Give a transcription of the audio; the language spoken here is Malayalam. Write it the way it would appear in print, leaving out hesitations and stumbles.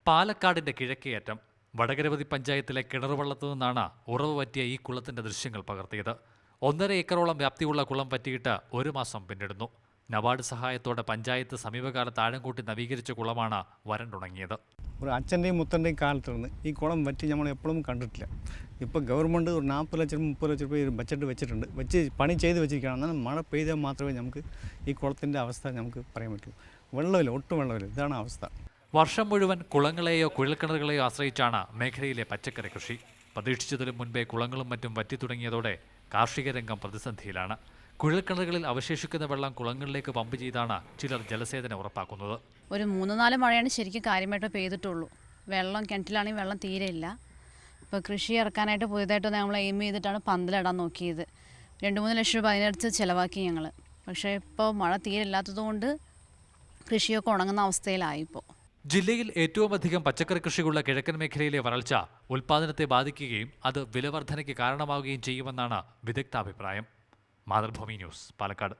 പാലക്കാടിന്റെ കിഴക്കേയറ്റം വടകരവതി പഞ്ചായത്തിലെ കിണറുവള്ളത്തു നിന്നാണ് ഉറവ് പറ്റിയ ഈ കുളത്തിന്റെ ദൃശ്യങ്ങൾ പകർത്തിയത്. 1.5 ഏക്കറോളം വ്യാപ്തിയുള്ള കുളം പറ്റിയിട്ട് 1 മാസം പിന്നിടുന്നു. നബാർഡ് സഹായത്തോടെ പഞ്ചായത്ത് സമീപകാലത്ത് ആഴം കൂട്ടി നവീകരിച്ച കുളമാണ് വരണ്ടുണങ്ങിയത്. ഒരു അച്ഛൻ്റെയും മുത്തൻ്റെയും കാലത്തുനിന്ന് ഈ കുളം വറ്റി നമ്മൾ എപ്പോഴും കണ്ടിട്ടില്ല. ഇപ്പോൾ ഗവൺമെൻറ് ഒരു 40 ലക്ഷം 30 ലക്ഷം രൂപ ബഡ്ജറ്റ് വെച്ചിട്ടുണ്ട്, പണി ചെയ്ത് വെച്ചിരിക്കുകയാണ്. എന്നാൽ മഴ പെയ്താൽ മാത്രമേ നമുക്ക് ഈ കുളത്തിൻ്റെ അവസ്ഥ നമുക്ക് പറയാൻ പറ്റൂ. വെള്ളമില്ല, ഒട്ടും വെള്ളമില്ല. ഇതാണ് അവസ്ഥ. വർഷം മുഴുവൻ കുളങ്ങളെയോ കുഴൽക്കിണറുകളെയോ ആശ്രയിച്ചാണ് മേഖലയിലെ പച്ചക്കറി കൃഷി. പ്രതീക്ഷിച്ചതിലും മുൻപേ കുളങ്ങളും മറ്റും വറ്റിത്തുടങ്ങിയതോടെ കാർഷിക രംഗം പ്രതിസന്ധിയിലാണ്. കുഴൽക്കിണറുകളിൽ അവശേഷിക്കുന്ന വെള്ളം കുളങ്ങളിലേക്ക് പമ്പ് ചെയ്താണ് ചിലർ ജലസേചനം ഉറപ്പാക്കുന്നത്. ഒരു 3-4 മഴയാണ് ശരിക്കും കാര്യമായിട്ട് പെയ്തിട്ടുള്ളൂ. കിണറ്റിലാണെങ്കിൽ വെള്ളം തീരെ ഇല്ല. ഇപ്പോൾ കൃഷി ഇറക്കാനായിട്ട് പുതിയതായിട്ട് നമ്മൾ എയിം ചെയ്തിട്ടാണ് പന്തലിടാൻ നോക്കിയത്. 2-3 ലക്ഷം രൂപ അതിനടുത്ത് ചിലവാക്കി ഞങ്ങൾ. പക്ഷേ ഇപ്പോൾ മഴ തീരെ ഇല്ലാത്തതുകൊണ്ട് കൃഷിയൊക്കെ ഉണങ്ങുന്ന അവസ്ഥയിലായിപ്പോൾ. ജില്ലയിൽ ഏറ്റവും അധികം പച്ചക്കറി കൃഷിയുള്ള കിഴക്കൻ മേഖലയിലെ വരൾച്ച ഉൽപ്പാദനത്തെ ബാധിക്കുകയും അത് വിലവർധനയ്ക്ക് കാരണമാവുകയും ചെയ്യുമെന്നാണ് വിദഗ്ധാഭിപ്രായം. മാതൃഭൂമി ന്യൂസ്, പാലക്കാട്.